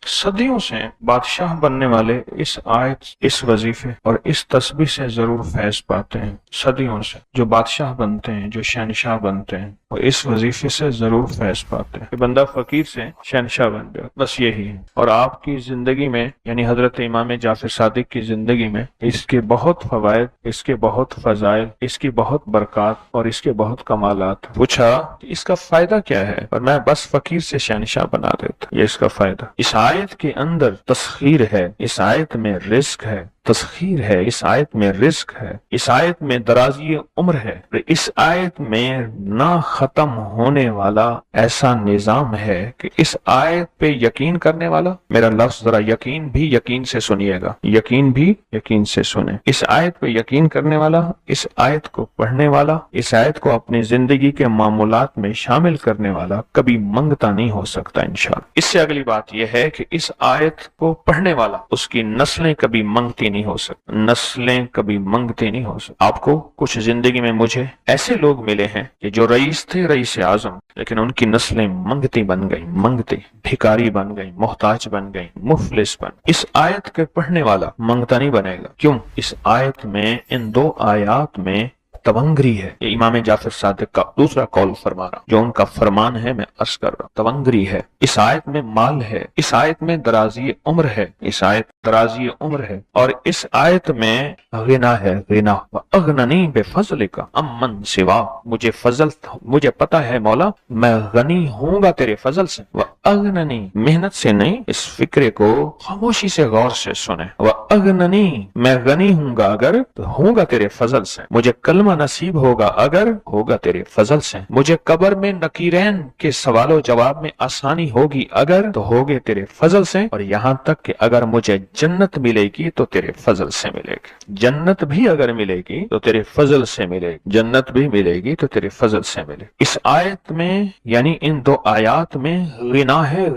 صدیوں سے بادشاہ بننے والے اس آیت، اس وظیفے اور اس تسبیح سے ضرور فیض پاتے ہیں۔ صدیوں سے جو بادشاہ بنتے ہیں، جو شہنشاہ بنتے ہیں، وہ اس وظیفے سے ضرور فیض پاتے ہیں کہ بندہ فقیر سے شہنشاہ بن جائے، بس یہی ہے۔ اور آپ کی زندگی میں، یعنی حضرت امام جعفر صادق کی زندگی میں، اس کے بہت فوائد، اس کے بہت فضائل، اس کی بہت برکات اور اس کے بہت کمالات۔ پوچھا کہ اس کا فائدہ کیا ہے؟ اور میں بس فقیر سے شہنشاہ بنا دیتا، یہ اس کا فائدہ۔ اس آیت کے اندر تسخیر ہے، اس آیت میں رزق ہے، تسخیر ہے، اس آیت میں رزق ہے، اس آیت میں درازی عمر ہے، اس آیت میں نہ ختم ہونے والا ایسا نظام ہے کہ اس آیت پہ یقین کرنے والا، میرا لفظ ذرا یقین بھی یقین سے سنیے گا، یقین بھی یقین سے سنیں، اس آیت پہ یقین کرنے والا، اس آیت کو پڑھنے والا، اس آیت کو اپنی زندگی کے معمولات میں شامل کرنے والا کبھی منگتا نہیں ہو سکتا انشاءاللہ۔ اس سے اگلی بات یہ ہے کہ اس آیت کو پڑھنے والا، اس کی نسلیں کبھی منگتی نہیں ہو سکتی، نسلیں کبھی منگتی نہیں ہو سکتی۔ آپ کو کچھ زندگی میں مجھے ایسے لوگ ملے ہیں کہ جو رئیس تھے، رئیس اعظم، لیکن ان کی نسلیں منگتی بن گئی، منگتی، بھکاری بن گئی، محتاج بن گئی، مفلس بن۔ اس آیت کے پڑھنے والا منگتا نہیں بنے گا، کیوں؟ اس آیت میں، ان دو آیات میں تونگری ہے۔ یہ امام جعفر صادق کا دوسرا قول فرما رہا، جو ان کا فرمان ہے، میں عرض کر رہا ہوں، تونگری ہے۔ اس آیت میں مال ہے، اس آیت میں درازی عمر ہے، اس آیت درازی عمر ہے، اور اس آیت میں غنا ہے، غنا۔ وَأَغْنَنِي بِفَضْلِكَ عَمَّنْ سِوَاكَ، مجھے فضل، مجھے پتا ہے مولا، میں غنی ہوں گا تیرے فضل سے۔ وَأَغْنَنِي، محنت سے نہیں، اس فکرے کو خاموشی سے غور سے سنیں۔ وَأَغْنَنِي، میں غنی ہوں گا اگر تو ہوں گا تیرے فضل سے، مجھے کلمہ نصیب ہوگا اگر ہوگا تیرے فضل سے، مجھے قبر میں نکیرین کے سوال و جواب میں آسانی ہوگی اگر تو ہوگے تیرے فضل سے، اور یہاں تک کہ اگر مجھے جنت ملے گی تو تیرے فضل سے ملے گی، جنت بھی اگر ملے گی تو تیرے فضل سے ملے گی، جنت بھی ملے گی تو تیرے فضل سے ملے گی۔ اس آیت میں، یعنی ان دو آیات میں غنا ہے،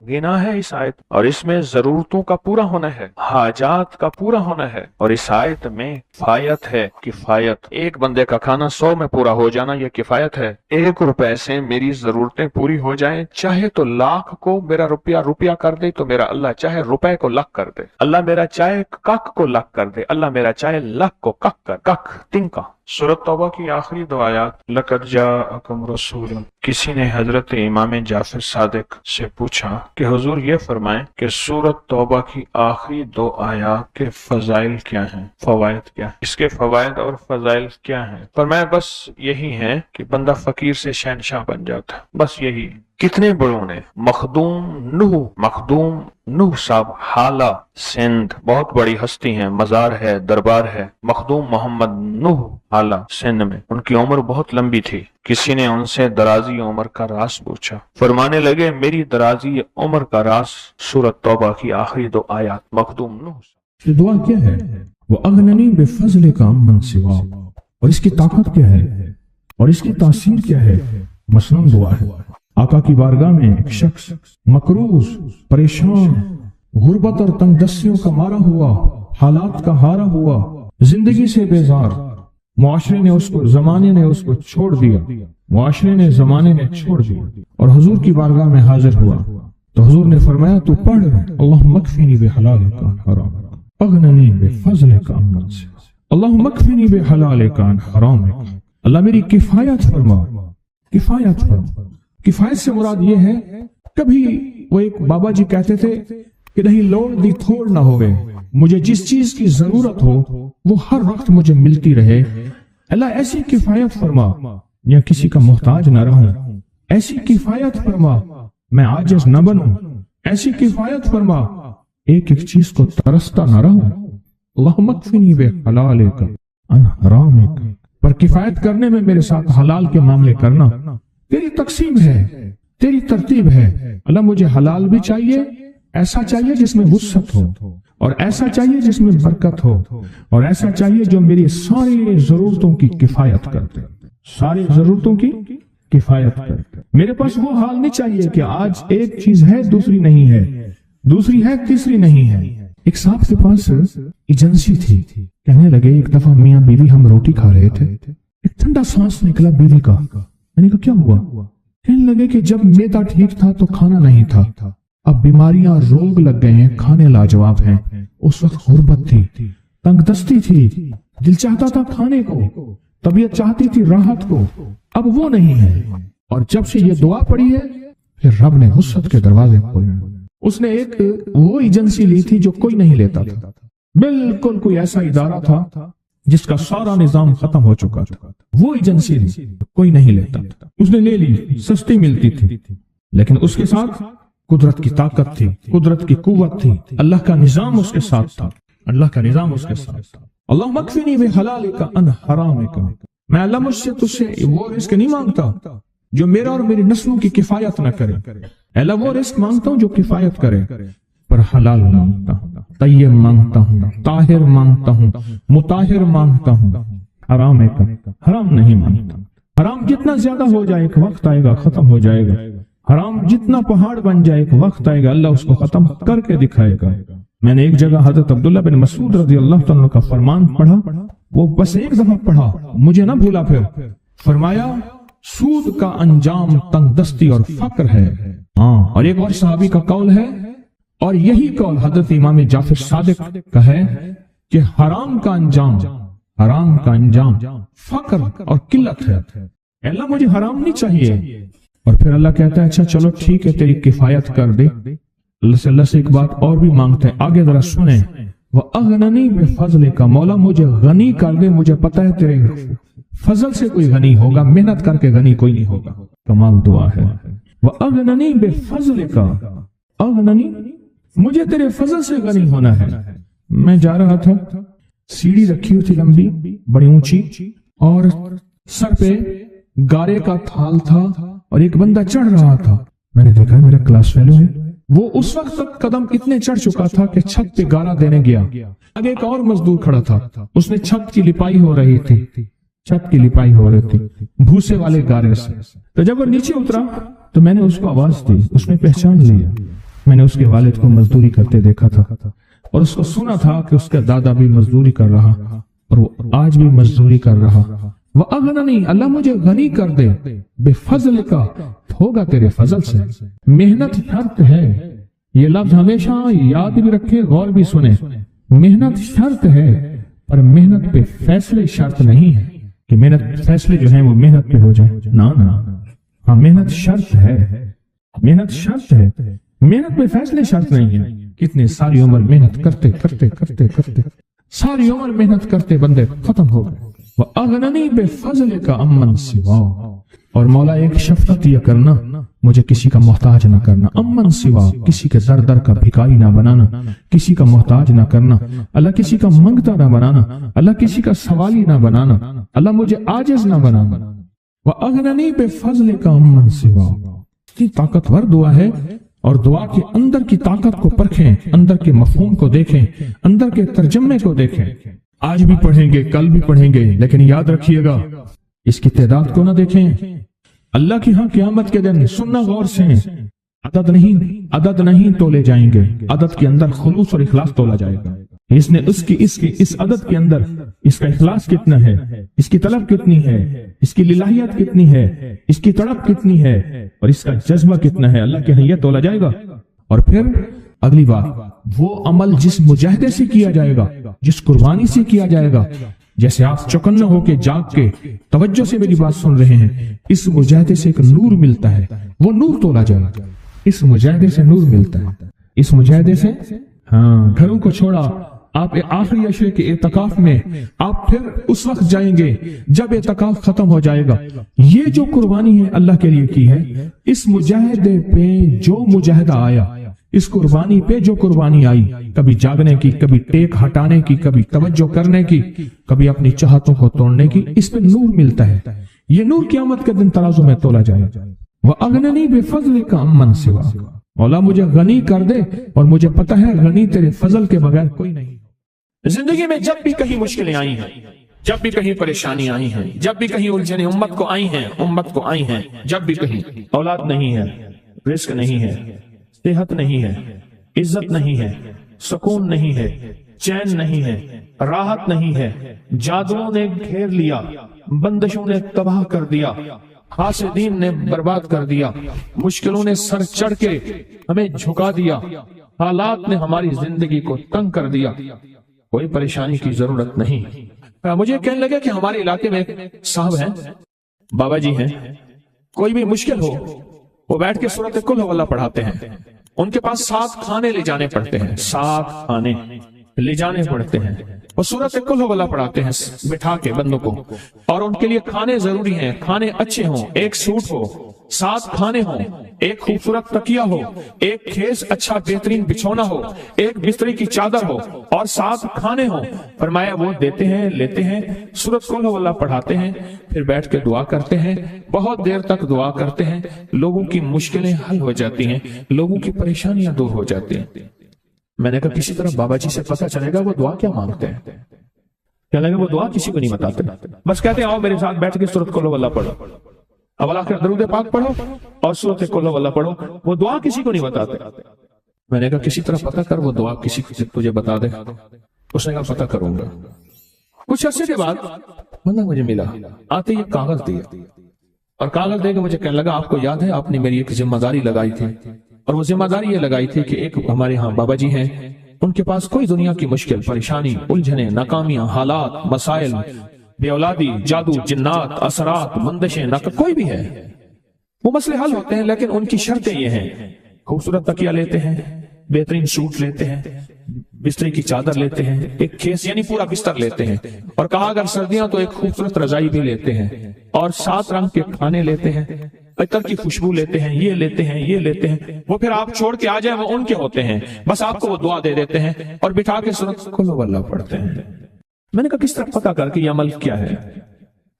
غنا ہے اس آیت، اور اس میں ضرورتوں کا پورا ہونا ہے، حاجات کا پورا ہونا ہے، اور اس آیت میں کفایت ہے، کفایت۔ ایک بندے کا کھانا 100 میں پورا ہو جانا یہ کفایت ہے۔ 1 روپے سے میری ضرورتیں پوری ہو جائیں، چاہے تو لاکھ کو میرا روپیہ کر دے تو میرا اللہ چاہے روپے کو لاکھ کر دے، اللہ میرا چاہے کک کو لاکھ کر دے، اللہ میرا چاہے لاکھ کو کک کر، کک تنکا۔ سورۃ توبہ کی آخری 2 آیات، لَقَدْ جَاءَكُمْ رَسُولٌ۔ کسی نے حضرت امام جعفر صادق سے پوچھا کہ حضور یہ فرمائیں کہ سورۃ توبہ کی آخری 2 آیات کے فضائل کیا ہیں، فوائد کیا ہیں، اس کے فوائد اور فضائل کیا ہیں؟ فرمایا بس یہی ہے کہ بندہ فقیر سے شہنشاہ بن جاتا ہے، بس یہی۔ کتنے بڑوں نے، مخدوم نوح صاحب، حالہ سندھ، بہت بڑی ہستی ہیں، مزار ہے، دربار ہے، مخدوم محمد نوح حالہ سندھ میں، ان کی عمر بہت لمبی تھی۔ کسی نے ان سے درازی عمر کا راز پوچھا، فرمانے لگے میری درازی عمر کا راز سورۃ توبہ کی آخری 2 آیات۔ مخدوم نوح یہ دعا کیا ہے؟ وَأَغْنَنِي بِفَضْلِكَ عَمَّنْ سِوَاكَ، اور اس کی طاقت کیا ہے اور اس کی تاثیر کیا ہے؟ مثلاً دعا ہے، آقا کی بارگاہ میں ایک شخص مقروض، پریشان، غربت اور تنگ دستیوں کا مارا ہوا، حالات کا ہارا ہوا، زندگی سے بیزار، زمانے نے اس کو چھوڑ دیا، زمانے نے چھوڑ دیا، اور حضور کی بارگاہ میں حاضر ہوا تو حضور نے فرمایا تو پڑھ اللہم اکفنی بحلالک عن حرامک، اغننی بفضلک عمن سواک، اللہم اکفنی بحلالک عن حرامک، اللہ میری کفایت فرما، کفایت فرما۔ کفایت سے مراد یہ ہے، کبھی وہ ایک بابا جی کہتے تھے کہ نہیں لوڑ دی تھوڑ نہ ہوئے، مجھے جس چیز کی ضرورت ہو وہ ہر وقت مجھے ملتی رہے، اللہ ایسی کفایت فرما، یا کسی کا محتاج نہ رہوں، ایسی کفایت فرما، میں عاجز نہ بنوں، ایسی کفایت فرما، ایک ایک چیز کو ترستا نہ رہوں، اللہم اکفنی بحلالک عن حرامک، پر کفایت کرنے میں میرے ساتھ حلال کے معاملے کرنا تیری تقسیم ہے، تیری ترتیب ہے، اللہ مجھے حلال بھی چاہیے، ایسا چاہیے جس میں وسعت ہو، اور ایسا چاہیے جس میں برکت ہو، اور ایسا چاہیے جو میری ساری ضرورتوں کی کفایت کرتے، ساری ضرورتوں کی کفایت کرتے۔ میرے پاس وہ حال نہیں چاہیے کہ آج ایک چیز ہے دوسری نہیں ہے، دوسری ہے تیسری نہیں ہے۔ ایک صاحب کے پاس ایجنسی تھی، کہنے لگے ایک دفعہ میاں بیوی ہم روٹی کھا رہے تھے، ایک ٹھنڈا سانس نکلا بیوی کا، میں نے کہا کیا ہوا؟ کہنے لگے کہ جب میدا ٹھیک تھا تو کھانا نہیں تھا، اب بیماریاں روگ لگ گئے ہیں، کھانے لاجواب ہیں۔ اس وقت غربت تھی، تنگ دستی تھی، دل چاہتا تھا کھانے کو، طبیعت چاہتی تھی راحت کو، اب وہ نہیں ہے۔ اور جب سے یہ دعا پڑی ہے پھر رب نے وسعت کے دروازے کھولے۔ اس نے ایک وہ ایجنسی لی تھی جو کوئی نہیں لیتا تھا، بالکل کوئی ایسا ادارہ تھا جس کا سارا نظام ختم ہو چکا تھا، وہ ایجنسی لی، کوئی نہیں لیتا تھا، اس نے لے لی، سستی ملتی تھی، لیکن اس کے ساتھ قدرت کی طاقت تھی، قدرت کی قوت تھی، اللہ کا نظام اس کے ساتھ تھا، اللہ کا نظام اس کے ساتھ تھا۔ اللہ مکفنی بحلالک عن حرامک، میں اللہ مجھ سے تجھ سے وہ رزق نہیں مانگتا جو میرا اور میری نسلوں کی کفایت نہ کرے، اللہ وہ رزق مانگتا ہوں جو کفایت کرے، پر حلال مانگتا ہوں، طیب مانگتا ہوں، طاہر مانگتا ہوں، مطہر مانگتا ہوں، حرام نہیں مانگتا۔ حرام جتنا زیادہ ہو جائے ایک وقت آئے گا ختم ہو جائے گا، حرام جتنا پہاڑ بن جائے ایک وقت آئے گا اللہ اس کو ختم کر کے دکھائے گا۔ میں نے ایک جگہ حضرت عبداللہ بن مسعود رضی اللہ تعالیٰ کا فرمان پڑھا، وہ بس ایک دفعہ پڑھا، مجھے نہ بھولا، پھر فرمایا سود کا انجام تنگ دستی اور فقر ہے۔ اور ایک اور صحابی کا قول ہے، اور یہی قول حضرت امام جعفر صادق کا ہے کہ حرام کا انجام فقر اور قلت ہے۔ اللہ مجھے حرام نہیں چاہیے، اور پھر اللہ کہتا ہے اچھا چلو ٹھیک ہے تیری کفایت کر دے۔ اللہ سے ایک بات اور بھی مانگتا ہے، آگے ذرا سنیں، وَأَغْنَنِي بِفَضْلِكَ، مولا مجھے غنی کر دے، مجھے پتہ ہے تیرے فضل سے کوئی غنی ہوگا، محنت کر کے غنی کوئی نہیں ہوگا۔ کمال دعا ہے، وَأَغْنَنِي بِفَضْلِكَ، اغننی، مجھے تیرے فضل سے غنی ہونا ہے۔ میں جا رہا تھا، سیڑھی رکھی ہوئی تھی لمبی بڑی اونچی، اور سر پہ گارے کا تھال تھا اور ایک بندہ چڑھ رہا تھا، میں نے دیکھا میرا کلاس فیلو ہے، وہ اس وقت تک قدم اتنے چڑھ چکا تھا کہ چھت پہ گارا دینے گیا، آگے ایک اور مزدور کھڑا تھا، اس نے چھت کی لپائی ہو رہی تھی، بھوسے والے گارے سے۔ تو جب وہ نیچے اترا تو میں نے اس کو آواز دی، اس نے پہچان لیا، میں نے اس کے والد کو مزدوری کرتے دیکھا تھا اور اس کو سنا تھا کہ اس کا دادا بھی مزدوری کر رہا اور وہ آج بھی مزدوری کر رہا۔ وَأَغْنَنِي، اللہ مجھے غنی کر دے، بِفَضْلِكَ، ہوگا تیرے فضل سے۔ محنت شرط ہے، یہ لفظ ہمیشہ یاد بھی رکھے، غور بھی سنے، محنت شرط ہے، پر محنت پہ فیصلے شرط نہیں ہے کہ محنت فیصلے جو ہیں وہ محنت پہ ہو جائے، نہ ہاں محنت شرط ہے، محنت شرط ہے، محنت پہ فیصلے شرط نہیں ہے۔ کتنے ساری عمر محنت کرتے کرتے کرتے کرتے ساری عمر محنت کرتے بندے ختم ہو گئے۔ وَأَغْنَنِي بِفَضْلِكَ عَمَّنْ سِوَاكَ، اور مولا ایک شفقت یہ کرنا، مجھے کسی کا محتاج نہ کرنا، امن سوا، کسی کے در در کا بھکاری نہ بنانا، کسی کا محتاج نہ کرنا، اللہ کسی کا منگتا نہ بنانا، اللہ کسی کا سوالی نہ بنانا، اللہ مجھے عاجز نہ بنانا۔ وَأَغْنَنِي بِفَضْلِكَ عَمَّنْ سِوَاكَ، اتنی طاقتور دعا ہے، اور دعا کے اندر کی طاقت کو پرکھیں، اندر کے مفہوم کو دیکھیں، اندر کے ترجمے کو دیکھیں۔ آج بھی پڑھیں گے، کل بھی پڑھیں گے، لیکن یاد رکھیے گا اس کی تعداد کو نہ دیکھیں، اللہ کی ہاں قیامت کے دن سننا غور سے، عدد نہیں تولے جائیں گے، عدد کے اندر خلوص اور اخلاص تولا جائے گا۔ اس نے اس عدد کے اندر اس کا اخلاص کتنا ہے، اس کی طلب کتنی ہے، اس کی للہیت کتنی ہے، اس کی تڑپ کتنی ہے، اور اس کا جذبہ کتنا ہے، اللہ کے ہاں یہ تولا جائے گا۔ اور پھر اگلی بات، وہ عمل جس مجاہدے سے کیا جائے گا، جس قربانی سے کیا جائے گا، جیسے آپ چوکنا ہو کے جاگ کے توجہ سے میری بات سن رہے ہیں، اس مجاہدے سے ایک نور ملتا ہے، وہ نور تولا جائے گا، اس مجاہدے سے نور ملتا ہے، اس مجاہدے سے گھروں کو چھوڑا، آپ آخری عشرے کے اعتکاف میں آپ پھر اس وقت جائیں گے جب اعتکاف ختم ہو جائے گا۔ یہ جو قربانی ہے اللہ کے لیے کی ہے، اس مجاہدے پہ جو مجاہدہ آیا، اس قربانی پہ جو قربانی آئی، کبھی جاگنے کی، کبھی ٹیک ہٹانے کی، کبھی توجہ کرنے کی، کبھی اپنی چاہتوں کو توڑنے کی، اس پہ نور ملتا ہے۔ یہ نور قیامت کے دن ترازو میں تولا جائے گا۔ وَأَغْنَنِي بِفَضْلِكَ عَمَّنْ سِوَاكَ، مولا مجھے غنی کر دے، اور مجھے پتہ ہے غنی تیرے فضل کے بغیر کوئی نہیں۔ زندگی میں جب بھی کہیں مشکلیں آئی ہیں، جب بھی کہیں پریشانی آئی ہیں، جب بھی کہیں الجھنیں امت کو آئی ہیں، جب بھی کہیں اولاد نہیں ہے، رزق نہیں ہے، صحت نہیں ہے، عزت نہیں ہے، سکون نہیں ہے، چین نہیں ہے، راحت نہیں ہے، جادوؤں نے گھیر لیا، بندشوں نے تباہ کر دیا، حاسدین نے برباد کر دیا، مشکلوں نے سر چڑھ کے ہمیں جھکا دیا، حالات نے ہماری زندگی کو تنگ کر دیا، کوئی پریشانی کی ضرورت نہیں۔ مجھے کہنے لگے کہ ہمارے علاقے میں ایک صاحب ہیں، بابا جی ہیں، کوئی بھی مشکل ہو وہ بیٹھ کے سورۃ کل ہو اللہ پڑھاتے ہیں، ان کے پاس 7 کھانے لے جانے پڑتے ہیں، 7 کھانے لے جانے پڑتے ہیں، وہ سورۃ کل ہو اللہ پڑھاتے ہیں بٹھا کے بندوں کو، اور ان کے لیے کھانے ضروری ہیں، کھانے اچھے ہوں، ایک سوٹ ہو، 7 کھانے ہوں، ایک خوبصورت تکیہ ہو، ایک کھیس اچھا بہترین بچھونا ہو، ایک بستری کی چادر ہو، اور 7 کھانے ہوں۔ فرمایا وہ دیتے ہیں، لیتے ہیں، سورۃ کل ہو اللہ پڑھاتے ہیں، پھر بیٹھ کے دعا کرتے ہیں، بہت دیر تک دعا کرتے ہیں، لوگوں کی مشکلیں حل ہو جاتی ہیں، لوگوں کی پریشانیاں دور ہو جاتی ہیں۔ میں نے کہا کسی طرح بابا جی سے پتہ چلے گا وہ دعا کیا مانگتے ہیں۔ کہنے لگے وہ دعا کسی کو نہیں بتاتے، بس کہتے ہیں آؤ میرے ساتھ بیٹھ کے سورۃ کل ہو اللہ پڑھو، اب اللہ کے درود پاک پڑھو اور سورۃ کل ہو اللہ پڑھو، وہ دعا کسی کو نہیں بتاتے۔ میں نے کہا کسی طرح پتہ کر وہ دعا کسی کو تجھے بتا دے۔ اس نے کہا پتہ کروں گا۔ کچھ عرصے کے بعد بندہ مجھے ملا، آتے یہ کاغذ دیا، اور کاغذ دے کے مجھے کہنے لگا آپ کو یاد ہے آپ نے میری ایک ذمہ داری لگائی تھی، اور وہ ذمہ داری یہ لگائی تھی کہ ایک ہمارے ہاں بابا جی ہیں، ان کے پاس کوئی دنیا کی مشکل، پریشانی، الجھنیں، ناکامیاں، حالات، مسائل، بے اولادی، جادو، جنات، اثرات، بندشیں، کوئی بھی ہے، وہ مسئلے حل ہوتے ہیں، لیکن ان کی شرطیں یہ ہیں، خوبصورت تکیہ لیتے ہیں، بہترین سوٹ لیتے ہیں، بستری کی چادر لیتے ہیں، ایک کھیس یعنی پورا بستر لیتے ہیں، اور کہا اگر سردیاں تو ایک خوبصورت رضائی بھی لیتے ہیں، اور 7 رنگ کے کھانے لیتے ہیں، عطر کی خوشبو لیتے ہیں، یہ لیتے ہیں، یہ لیتے ہیں، وہ پھر آپ چھوڑ کے آ جائیں وہ ان کے ہوتے ہیں، بس آپ کو وہ دعا دے دیتے ہیں اور بٹھا کے سورۃ کل ہو اللہ پڑھتے ہیں۔ میں نے کہا کس طرح پتہ کر کے یہ عمل کیا ہے،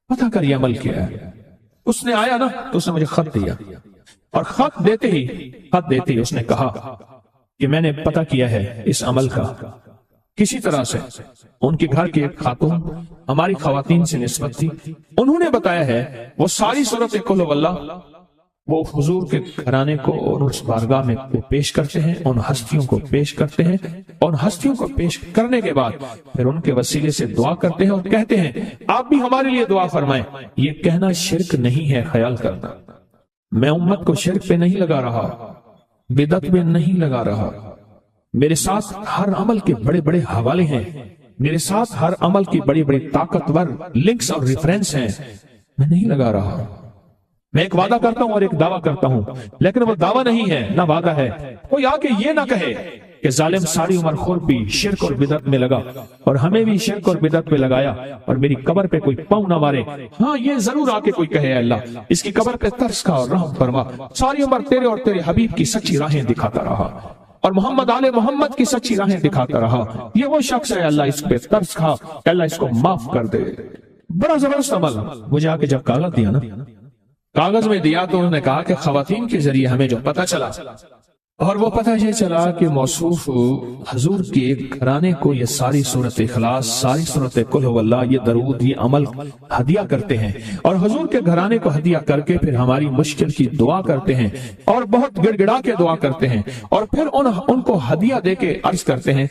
پتہ کر یہ عمل کیا ہے۔ اس نے آیا نا تو اس نے مجھے خط دیا، اور خط دیتے ہی اس نے کہا کہ میں نے پتہ کیا ہے اس عمل کا، کسی طرح سے ان کے گھر کی ایک خاتون ہماری خواتین سے نسبت تھی، انہوں نے بتایا ہے وہ ساری سورۃ کل ہو اللہ وہ حضور کے گھرانے کو اور اس بارگاہ میں پیش کرتے ہیں، ان ہستیوں کو پیش کرتے ہیں، اور ہستیوں کو پیش کرنے کے بعد پھر ان کے وسیلے سے دعا کرتے ہیں اور کہتے ہیں آپ بھی ہمارے لیے دعا فرمائیں۔ یہ کہنا شرک نہیں ہے، خیال کرنا، میں امت کو شرک پہ نہیں لگا رہا، بدعت میں نہیں لگا رہا، میرے ساتھ ہر عمل کے بڑے بڑے حوالے ہیں، میرے ساتھ ہر عمل کی بڑی بڑی طاقتور لنکس اور ریفرنس ہیں، میں نہیں لگا رہا، میں ایک وعدہ کرتا ہوں اور ایک دعویٰ کرتا ہوں، لیکن وہ دعویٰ نہیں ہے نہ وعدہ ہے۔ کوئی آ کے یہ نہ کہے کہ ظالم ساری عمر خود بھی شرک اور بدعت میں لگا اور ہمیں بھی شرک اور بدعت میں لگایا اور میری قبر پہ کوئی پاؤں نہ مارے۔ ہاں یہ ضرور آ کے کوئی کہے اللہ اس کی قبر پہ ترس کھا اور رحم فرما، ساری عمر تیرے اور تیرے حبیب کی سچی راہیں دکھاتا رہا اور محمد آل محمد کی سچی راہیں دکھاتا رہا، یہ وہ شخص ہے اللہ اس پہ ترس کھا، اللہ اس کو معاف کر دے۔ بڑا زبردست عمل۔ مجھے آ کے جب کاغذ دیا نا، کاغذ میں دیا تو انہوں نے کہا کہ خواتین کے ذریعے ہمیں جو پتہ چلا، اور وہ پتہ یہ چلا کہ موصوف حضور کے گھرانے کو یہ ساری سورۃ اخلاص، ساری سورۃ قل هو اللہ، یہ درود، یہ عمل ہدیہ کرتے ہیں، اور حضور کے گھرانے کو ہدیہ کر کے پھر ہماری مشکل کی دعا کرتے ہیں اور بہت گڑ گڑا کے دعا کرتے ہیں، اور پھر ان کو ہدیہ دے کے عرض کرتے ہیں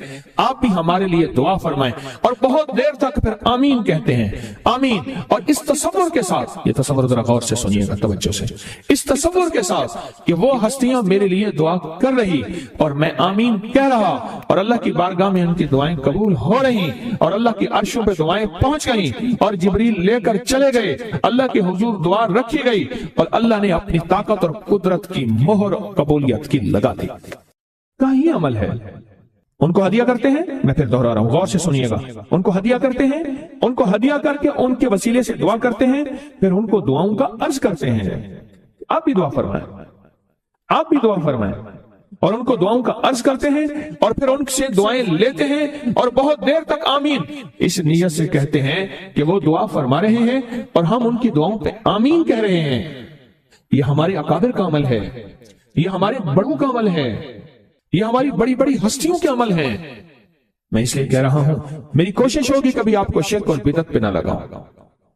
آپ بھی ہمارے لیے دعا فرمائیں، اور بہت دیر تک پھر آمین کہتے ہیں، آمین۔ اور اس تصور کے ساتھ، یہ تصور ذرا غور سے سنیے گا توجہ سے، اس تصور کے ساتھ کہ وہ ہستیاں میرے لیے دعا کر رہی اور میں آمین کہہ رہا، اور اللہ کی بارگاہ میں ان کی دعائیں قبول ہو رہی، اور اللہ کی عرشوں پہ دعائیں پہنچ گئیں، اور جبریل لے کر چلے گئے، اللہ کے حضور دعا رکھی گئی، اور اللہ نے اپنی طاقت اور قدرت کی مہر قبولیت کی لگا دی۔ کہا یہ عمل ہے۔ ان کو ہدیہ کرتے ہیں، میں پھر دوہرا رہا ہوں، غور سے سنیے گا، ان کو ہدیہ کرتے ہیں، ان کو ہدیہ کر کے ان کے وسیلے سے دعا کرتے ہیں، پھر ان کو دعاؤں کا عرض کرتے ہیں آپ بھی دعا فرمائیں، آپ بھی دعا فرمائیں، اور ان کو دعاؤں کا عرض کرتے ہیں، اور پھر ان سے دعائیں لیتے ہیں، اور بہت دیر تک آمین اس نیت سے کہتے ہیں کہ وہ دعا فرما رہے ہیں اور ہم ان کی دعاؤں پہ آمین کہہ رہے ہیں۔ یہ ہمارے اکابر کا عمل ہے، یہ ہمارے بڑوں کا عمل ہے، یہ ہماری بڑی بڑی ہستیوں کے عمل ہیں۔ میں اس لیے کہہ رہا ہوں میری کوشش ہوگی کبھی آپ کو شرک اور بدعت پہ نہ لگاؤں،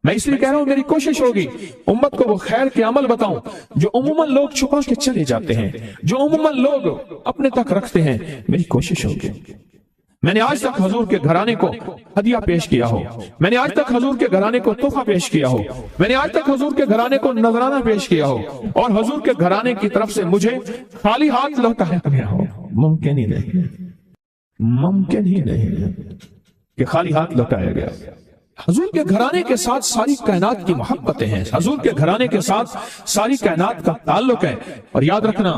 میں اس لیے کہہ رہا ہوں میری کوشش ہوگی امت کو وہ خیر کے عمل بتاؤں جو عموماً لوگ چھپا کے چلے جاتے ہیں، جو عموماً لوگ اپنے تک رکھتے ہیں، میری کوشش ہوگی۔ میں نے آج تک حضور کے گھرانے کو ہدیہ پیش کیا ہو، میں نے آج تک حضور کے گھرانے کو تحفہ پیش کیا ہو، میں نے آج تک حضور کے گھرانے کو نذرانہ پیش کیا ہو، اور حضور کے گھرانے کی طرف سے مجھے خالی ہاتھ لوٹایا گیا ہو۔ ممکن ہی نہیں، ممکن ہی نہیں کہ خالی ہاتھ لوٹایا گیا۔ حضور کے گھرانے کے ساتھ ساری کائنات کی محبتیں ہیں، حضور کے گھرانے کے ساتھ ساری کائنات کا تعلق ہے۔ اور یاد رکھنا،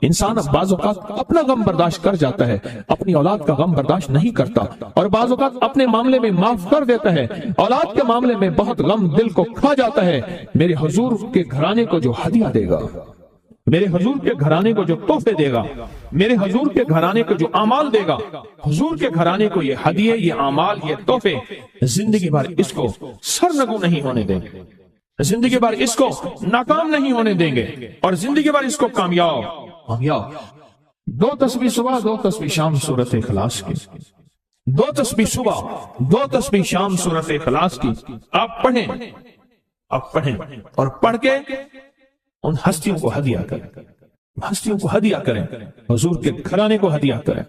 انسان بعض اوقات اپنا غم برداشت کر جاتا ہے، اپنی اولاد کا غم برداشت نہیں کرتا، اور بعض اوقات اپنے معاملے میں معاف کر دیتا ہے، اولاد کے معاملے میں بہت غم دل کو کھا جاتا ہے۔ میرے حضور کے گھرانے کو جو ہدیہ دے گا، میرے حضور کے گھرانے کو جو تحفے دے گا، میرے حضور کے گھرانے کو جو اعمال دے گا، حضور کے گھرانے کو یہ ہدیے، یہ اعمال، یہ تحفے زندگی بھر اس کو سرنگو نہیں ہونے دیں گے، زندگی بھر اس کو ناکام نہیں ہونے دیں گے، اور زندگی بھر اس کو کامیاب۔ دو تسبیح صبح، دو تسبیح شام سورۃ اخلاص کی، دو تسبیح صبح، دو تسبیح شام سورۃ اخلاص کی آپ پڑھیں، آپ پڑھیں، اور پڑھ کے ان ہستیوں کو ہدیہ کریں، ہستیوں کو ہدیہ کریں، حضور کے گھرانے کو ہدیہ کریں۔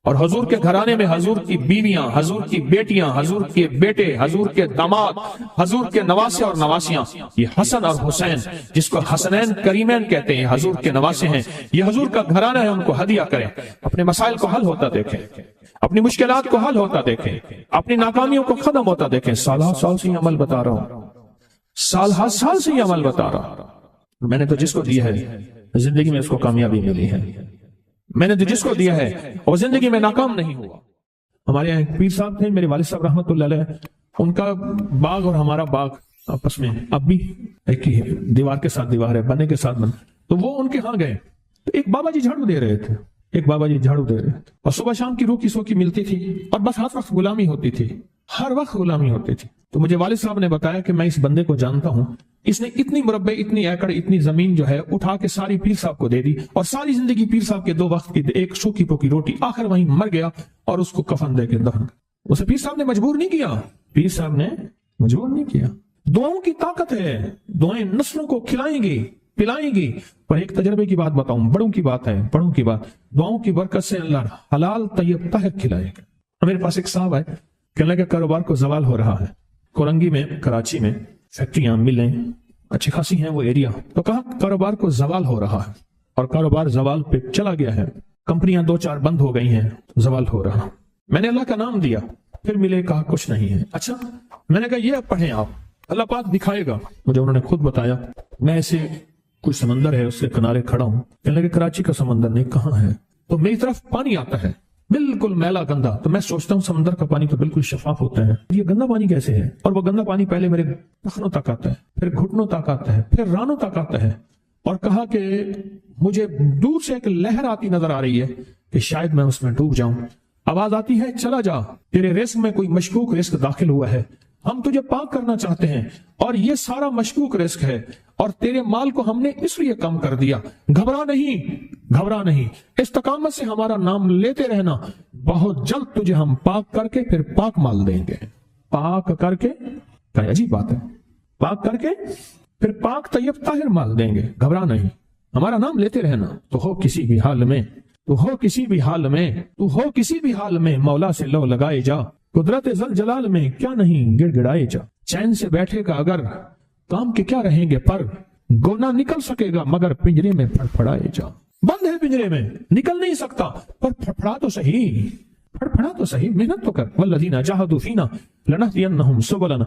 اور حضور کے گھرانے میں حضور کی بیویاں، حضور کی بیٹیاں، حضور کے بیٹے، حضور کے داماد، حضور کے نواسے اور نواسیاں، یہ حسن اور حسین جس کو حسنین کریمین کہتے ہیں، حضور کے نواسے ہیں، یہ حضور کا گھرانہ ہے، ان کو ہدیہ کریں۔ اپنے مسائل کو حل ہوتا دیکھیں، اپنی مشکلات کو حل ہوتا دیکھیں، اپنی ناکامیوں کو ختم ہوتا دیکھیں۔ سال سے یہ عمل بتا رہا ہوں، سال سے یہ عمل بتا رہا ہوں۔ میں نے تو جس کو دیا ہے زندگی میں اس کو کامیابی ملی ہے، میں نے تو جس کو دیا ہے وہ زندگی میں ناکام نہیں ہوا۔ ہمارے یہاں ایک پیر صاحب تھے، میرے والد صاحب رحمۃ اللہ علیہ، ان کا باغ اور ہمارا باغ آپس میں اب بھی ایک ہی ہے، دیوار کے ساتھ دیوار ہے، بنے کے ساتھ بن۔ تو وہ ان کے ہاں گئے تو ایک بابا جی جھاڑو دے رہے تھے، ایک بابا جی جھاڑو دے رہے تھے، اور صبح شام کی روکی سوکی ملتی تھی، اور بس ہر وقت غلامی ہوتی تھی، ہر وقت غلامی ہوتی تھی۔ تو مجھے والد صاحب نے بتایا کہ میں اس بندے کو جانتا ہوں، اس نے اتنی مربع، اتنی ایکڑ، اتنی زمین جو ہے اٹھا کے ساری پیر صاحب کو دے دی، اور ساری زندگی پیر صاحب کے 2 وقت کی ایک سوکھی پوکی روٹی، آخر وہیں مر گیا اور اس کو کفن دے کے دفن۔ اسے پیر صاحب نے مجبور نہیں کیا، پیر صاحب نے مجبور نہیں کیا۔ دعاؤں کی طاقت ہے، دعائیں نسلوں کو کھلائیں گی، پلائیں گی۔ پر ایک تجربے کی بات بتاؤں، بڑوں کی بات ہے، بڑوں کی بات، دعاؤں کی برکت سے اللہ حلال طیب طاہر کھلائے گا۔ میرے پاس ایک صاحب ہے، کہنے لگا کاروبار کو زوال ہو رہا ہے، کورنگی میں، کراچی میں فیکٹریاں، ملیں اچھی خاصی ہیں وہ ایریا، تو کہا کاروبار کو زوال ہو رہا ہے، اور کاروبار زوال پہ چلا گیا ہے، کمپنیاں 2-4 بند ہو گئی ہیں، زوال ہو رہا۔ میں نے اللہ کا نام دیا، پھر ملے، کہا کچھ نہیں ہے۔ اچھا، میں نے کہا یہ اب پڑھیں آپ، اللہ پاک دکھائے گا مجھے۔ انہوں نے خود بتایا، میں ایسے کوئی سمندر ہے اس کے کنارے کھڑا ہوں، کہنے لگے کراچی کا سمندر نہیں، کہاں ہے؟ تو میری طرف پانی آتا ہے بالکل میلا گندا، تو میں سوچتا ہوں سمندر کا پانی تو بالکل شفاف ہوتا ہے، یہ گندا پانی کیسے ہے؟ اور وہ گندا پانی پہلے میرے ٹخنوں تک آتا ہے، پھر گھٹنوں تک آتا ہے، پھر رانوں تک آتا ہے۔ اور کہا کہ مجھے دور سے ایک لہر آتی نظر آ رہی ہے کہ شاید میں اس میں ڈوب جاؤں۔ آواز آتی ہے چلا جا، تیرے رزق میں کوئی مشکوک رزق داخل ہوا ہے، ہم تجھے پاک کرنا چاہتے ہیں، اور یہ سارا مشکوک رزق ہے، اور تیرے مال کو ہم نے اس لیے کم کر دیا۔ گھبرا نہیں، گھبرا نہیں، استقامت سے ہمارا نام لیتے رہنا، بہت جلد تجھے ہم پاک کر کے پھر پاک مال دیں گے۔ پاک کر کے، کیا عجیب بات ہے، پاک کر کے پھر پاک طیب طاہر مال دیں گے۔ گھبرا نہیں، ہمارا نام لیتے رہنا، تو ہو کسی بھی حال میں، تو ہو کسی بھی حال میں، تو ہو کسی بھی حال میں، مولا سے لو لگائے جا، قدرت ذل جلال میں کیا نہیں گڑ گڑائے جا۔ چین سے بیٹھے گا اگر کام کے کیا رہیں گے پر، گونا نکل سکے گا مگر پنجرے میں پھڑپھڑائے جا۔ بند ہے پنجرے میں، نکل نہیں سکتا، پر پھڑپھڑا تو صحیح، پھڑپھڑا تو صحیح، محنت تو کر۔ والذین جاہدوا فینا لنہدینہم سبلنا،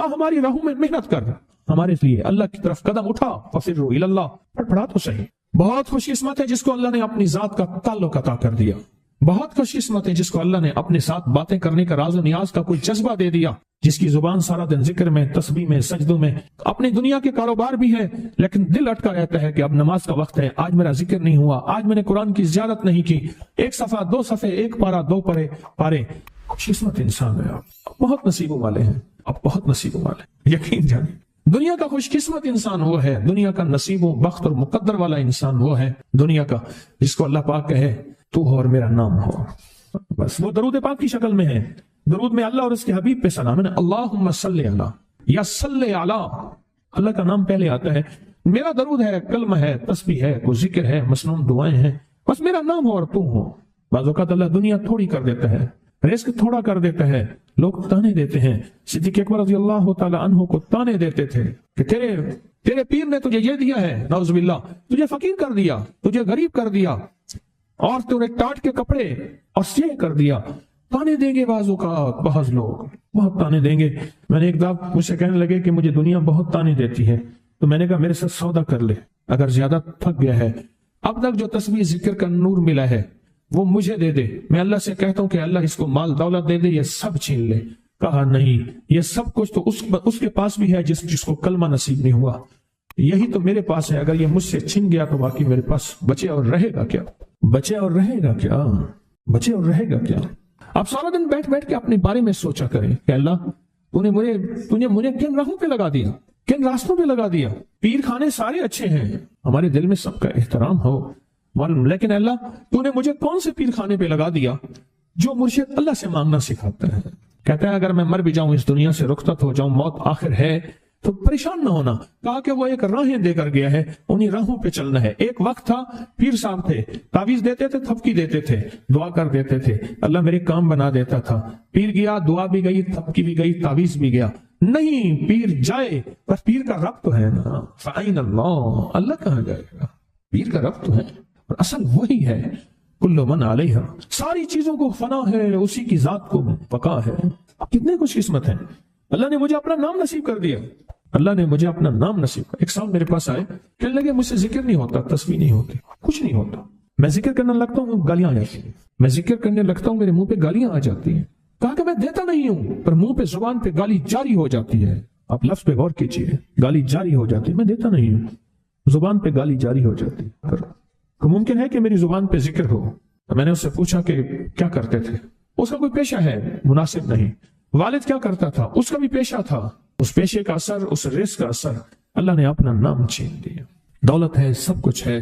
ہماری راہوں میں محنت کر، ہمارے لیے اللہ کی طرف قدم اٹھا، ففروا الی اللہ، پھڑپھڑا تو صحیح۔ بہت خوش قسمت ہے جس کو اللہ نے اپنی ذات کا تعلق عطا کر دیا، بہت خوش قسمت ہے جس کو اللہ نے اپنے ساتھ باتیں کرنے کا، راز و نیاز کا کوئی جذبہ دے دیا، جس کی زبان سارا دن ذکر میں، تسبیح میں، سجدوں میں، اپنی دنیا کے کاروبار بھی ہے، لیکن دل اٹکا رہتا ہے کہ اب نماز کا وقت ہے، آج میرا ذکر نہیں ہوا، آج میں نے قرآن کی زیارت نہیں کی، 1 صفحہ 2 صفحے، 1 پارہ 2 پارے۔ خوش قسمت انسان ہے آپ بہت نصیبوں والے ہیں، آپ بہت نصیبوں والے، یقین جانیں۔ دنیا کا خوش قسمت انسان وہ ہے، دنیا کا نصیب و بخت اور مقدر والا انسان وہ ہے دنیا کا جس کو اللہ پاک کہے تو ہو اور میرا نام ہو، بس وہ درود پاک کی شکل میں ہے۔ درود میں اللہ اور اس کے حبیب پہ سلام ہے، اللہم صلی علی یا صلی علی، اللہ کا نام پہلے آتا ہے، میرا درود ہے، کلمہ ہے، تسبیح ہے، کوئی ذکر ہے، مسنون دعائیں ہیں، بس میرا نام ہو اور تو ہو، بعض اوقات اللہ دنیا تھوڑی کر دیتا ہے، رزق تھوڑا کر دیتا ہے، لوگ تانے دیتے ہیں۔ صدیق اکبر رضی اللہ تعالی عنہ کو تانے دیتے تھے کہ تیرے پیر نے تجھے یہ دیا ہے، نعوذ باللہ، تجھے فقیر کر دیا، تجھے غریب کر دیا، اور تجھے ٹاٹ کے کپڑے اور سیہ کر دیا۔ تانے دیں گے بعض اوقات، بعض لوگ بہت تانے دیں گے۔ میں نے ایک دفعہ مجھ سے کہنے لگے کہ مجھے دنیا بہت تانے دیتی ہے، تو میں نے کہا میرے ساتھ سودا کر لے، اگر زیادہ تھک گیا ہے، اب تک جو تسبیح ذکر کا نور ملا ہے وہ مجھے دے دے، میں اللہ سے کہتا ہوں کہ اللہ اس کو مال دولت دے دے، یہ سب چھین لے۔ کہا نہیں، یہ سب کچھ تو اس کے پاس بھی ہے جس کو کلمہ نصیب نہیں ہوا، یہی تو میرے پاس ہے، اگر یہ مجھ سے چھن گیا تو باقی میرے پاس بچے اور رہے گا کیا؟ بچے اور رہے گا کیا؟ بچے اور رہے گا کیا؟ آپ سارا دن بیٹھ بیٹھ کے اپنے بارے میں سوچا کریں کہ اللہ تُونے مجھے کن راہوں پہ لگا دیا، کن راستوں پہ لگا دیا۔ پیر خانے سارے اچھے ہیں، ہمارے دل میں سب کا احترام ہو، لیکن اللہ تو نے مجھے کون سے پیر خانے پہ لگا دیا جو مرشد اللہ سے مانگنا سکھاتا ہے؟ کہتا ہے اگر میں مر بھی جاؤں، اس دنیا سے رخصت ہو جاؤں، موت آخر ہے، تو پریشان نہ ہونا۔ کہا کہ وہ ایک راہیں دے کر گیا ہے، انہی راہوں پہ چلنا ہے۔ ایک وقت تھا پیر صاحب تھے، تعویذ دیتے تھے، تھپکی دیتے تھے، دعا کر دیتے تھے، اللہ میرے کام بنا دیتا تھا۔ پیر گیا، دعا بھی گئی، تھپکی بھی گئی، تعویذ بھی گیا۔ نہیں، پیر جائے پر پیر کا رب تو ہے نا، فَأَيْنَ اللَّهُ، اللہ کہاں جائے گا؟ پیر کا رب تو ہے، اور اصل وہی ہے۔ کل من علیہا، ساری چیزوں کو فنا ہے، اسی کی ذات کو بقا ہے۔ کتنے خوش قسمت ہیں، اللہ نے مجھے اپنا نام نصیب کر دیا، اللہ نے مجھے اپنا نام نصیب کر۔ ایک صاحب میرے پاس آئے، کہنے لگے مجھ سے ذکر نہیں ہوتا، تسبیح نہیں ہوتی، کچھ نہیں ہوتا، میں ذکر کرنے لگتا ہوں گالیاں آ جاتی ہیں، میں ذکر کرنے لگتا ہوں میرے منہ پہ گالیاں آ جاتی ہیں۔ کہا کہ میں دیتا نہیں ہوں، پر منہ پہ زبان پہ گالی جاری ہو جاتی ہے۔ آپ لفظ پہ غور کیجیے، گالی جاری ہو جاتی ہے، میں دیتا نہیں ہوں، زبان پہ گالی جاری ہو جاتی ہے۔ تو ممکن ہے کہ میری زبان پہ ذکر ہو۔ میں نے اس سے پوچھا کہ کیا کرتے تھے؟ اس کا کوئی پیشہ ہے؟ مناسب نہیں۔ والد کیا کرتا تھا؟ اس کا بھی پیشہ تھا۔ اس پیشے کا اثر، اس رزق کا اثر، اللہ نے اپنا نام چھین دیا۔ دولت ہے، سب کچھ ہے،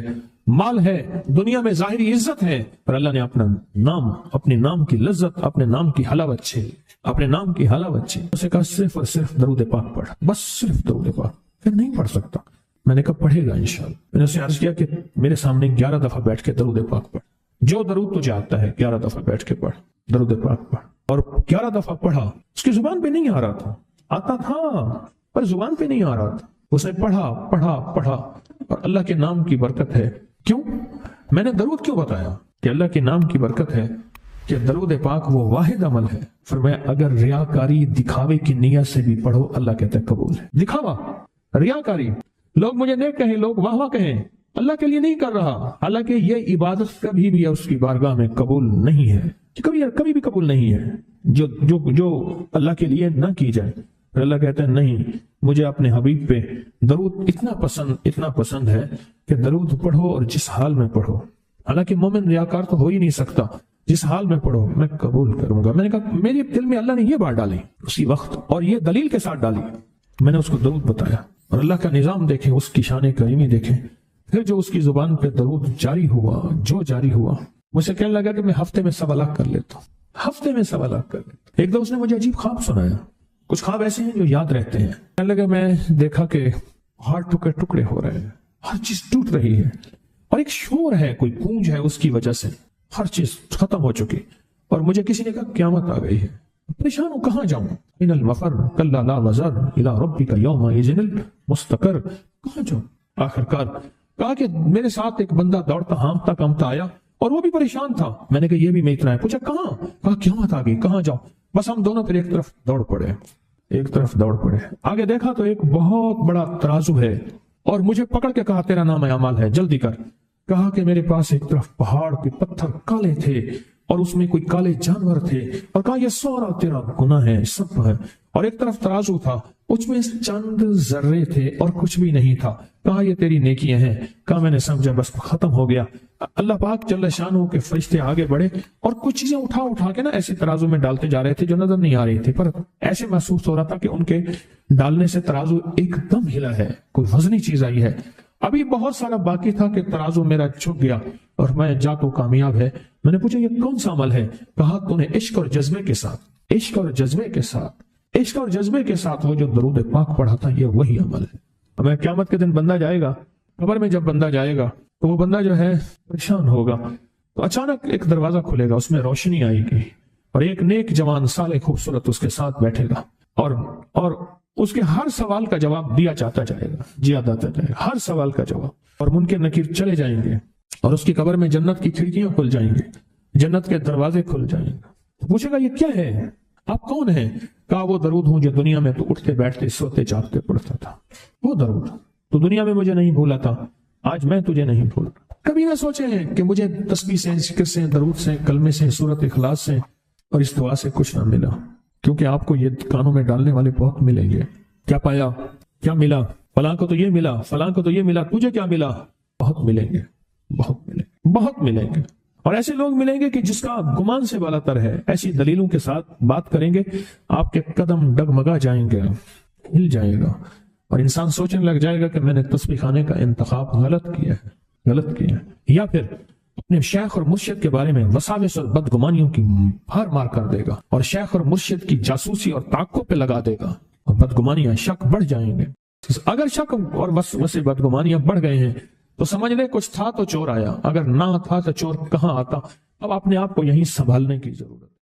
مال ہے، دنیا میں ظاہری عزت ہے، پر اللہ نے اپنا نام، اپنے نام کی لذت، اپنے نام کی حلاوت چھین، اپنے نام کی حلاوت چھین۔ اسے کہا صرف اور صرف درود پاک پڑھ، بس صرف درود پاک۔ پھر نہیں پڑھ سکتا۔ میں نے کہا پڑھے گا انشاءاللہ۔ میں نے اسے عرض کیا کہ میرے سامنے 11 دفعہ بیٹھ کے درود پاک پڑھ، جو درود تجھے آتا ہے 11 دفعہ بیٹھ کے پڑھ، درود پاک پڑھ۔ اور 11 دفعہ پڑھا، اس کی زبان پہ نہیں آ رہا تھا، آتا تھا پر زبان پہ نہیں آ رہا تھا۔ اس نے پڑھا پڑھا پڑھا، اور اللہ کے نام کی برکت ہے۔ کیوں میں نے درود کیوں بتایا؟ کہ اللہ کے نام کی برکت ہے کہ درود پاک وہ واحد عمل ہے، فرمایا اگر ریاکاری، دکھاوے کی نیت سے بھی پڑھو، اللہ کہتا ہے قبول ہے۔ دکھاوا، ریاکاری، لوگ مجھے نیک کہیں، لوگ واہ واہ کہیں، اللہ کے لیے نہیں کر رہا، حالانکہ یہ عبادت کبھی بھی اس کی بارگاہ میں قبول نہیں ہے، کبھی بھی قبول نہیں ہے جو اللہ کے لیے نہ کی جائے۔ پھر اللہ کہتا ہے نہیں، مجھے اپنے حبیب پہ درود اتنا پسند ہے کہ درود پڑھو اور جس حال میں پڑھو، حالانکہ مومن ریاکار تو ہو ہی نہیں سکتا، جس حال میں پڑھو میں قبول کروں گا۔ میں نے کہا میرے دل میں اللہ نے یہ بات ڈالی اسی وقت، اور یہ دلیل کے ساتھ ڈالی۔ میں نے اس کو درود بتایا، اور اللہ کا نظام دیکھیں، اس کی شان کریمی دیکھیں۔ پھر جو اس کی زبان پہ درود جاری ہوا، مجھ سے کہنے لگا کہ میں ہفتے میں 1.25 لاکھ کر لیتا ہوں، ہفتے میں 1.25 لاکھ کر لیتا ہوں۔ ایک دو اس نے مجھے عجیب خواب سنایا، کچھ خواب ایسے ہیں جو یاد رہتے ہیں۔ کہنے لگا میں دیکھا کہ ہاتھ ٹکڑے ٹکڑے ہو رہے ہیں، ہر چیز ٹوٹ رہی ہے، اور ایک شور ہے، کوئی گونج ہے، اس کی وجہ سے ہر چیز ختم ہو چکی، اور مجھے کسی نے کہا قیامت آ گئی ہے۔ پریشان ہوں، کہاں جاؤں؟ ان المفر کلا لا وزر الى ربک یومئذ المستقر، کہاں جاؤں؟ آخرکار کہا کہ میرے ساتھ ایک بندہ دوڑتا ہانپتا کامتا آیا، اور وہ بھی پریشان تھا۔ میں نے کہا یہ بھی میں اتنا ہے؟ پوچھا کہاں؟ کہا قیامت آ گئی، کہاں جاؤں؟ بس ہم دونوں پھر ایک طرف دوڑ پڑے۔ آگے دیکھا تو ایک بہت بڑا ترازو ہے، اور مجھے پکڑ کے کہا تیرا نام اعمال ہے، جلدی کر۔ کہا کہ میرے پاس ایک طرف پہاڑ کے پتھر کالے تھے، اور اس میں کوئی کالے جانور تھے، اور کہا یہ سارا تیرا گناہ ہے، سب ہے۔ اور ایک طرف ترازو تھا، اس میں چند ذرے تھے اور کچھ بھی نہیں تھا۔ کہا یہ تیری نیکیاں ہیں۔ کہا میں نے سمجھا بس ختم ہو گیا۔ اللہ پاک جل شانہ کے فرشتے آگے بڑھے، اور کچھ چیزیں اٹھا کے نا ایسے ترازو میں ڈالتے جا رہے تھے جو نظر نہیں آ رہی تھی، پر ایسے محسوس ہو رہا تھا کہ ان کے ڈالنے سے ترازو ایک دم ہلا ہے، کوئی وزنی چیز آئی ہے۔ ابھی بہت سارا باقی تھا کہ ترازو میرا جھک گیا، اور میں جا تو کامیاب ہے۔ میں نے پوچھا یہ کون سا عمل ہے؟ کہا تو نے عشق اور جذبے کے ساتھ وہ جو درود پاک پڑھا تھا، یہ وہی عمل ہے۔ اب قیامت کے دن بندہ جائے گا قبر میں، جب بندہ جائے گا تو وہ بندہ جو ہے پریشان ہوگا، تو اچانک ایک دروازہ کھلے گا، اس میں روشنی آئے گی اور ایک نیک جوان صالح خوبصورت اس کے ساتھ بیٹھے گا اور اس کے ہر سوال کا جواب دیا جاتا جائے گا، ہر سوال کا جواب، اور منکر نکیر چلے جائیں گے اور اس کی قبر میں جنت کی کھڑکیاں کھل جائیں گے، جنت کے دروازے کھل جائیں گے۔ پوچھے گا یہ کیا ہے، آپ کون ہیں؟ کہا وہ درود ہوں جو دنیا میں تو اٹھتے بیٹھتے سوتے جاگتے پڑھتا تھا، وہ درود تو دنیا میں مجھے نہیں بھولا تھا، آج میں تجھے نہیں بھول۔ کبھی نہ سوچے ہیں کہ مجھے تسبیح سے، ذکر سے، درود سے، کلمے سے، سورت اخلاص سے اور اس دعا سے کچھ نہ ملا، کیونکہ آپ کو یہ کانوں میں ڈالنے والے بہت ملیں گے۔ کیا پایا، کیا ملا؟ فلاں کو تو یہ ملا، فلاں کو تو یہ ملا، تجھے کیا ملا؟ بہت ملیں گے، بہت ملیں گے، اور ایسے لوگ ملیں گے کہ جس کا گمان سے بالا تر ہے، ایسی دلیلوں کے ساتھ بات کریں گے، آپ کے قدم ڈگمگا جائیں گے، ہل جائے گا، اور انسان سوچنے لگ جائے گا کہ میں نے تسبیح خانے کا انتخاب غلط کیا ہے، یا پھر اپنے شیخ اور مرشد کے بارے میں وساوس اور بدگمانیوں کی بھار مار کر دے گا، اور شیخ اور مرشد کی جاسوسی اور تعقب پہ لگا دے گا، اور بدگمانیاں، شک بڑھ جائیں گے۔ اگر شک اور وسوسے بدگمانیاں بڑھ گئے ہیں تو سمجھ لے کچھ تھا تو چور آیا، اگر نہ تھا تو چور کہاں آتا۔ اب اپنے آپ کو یہیں سنبھالنے کی ضرورت ہے۔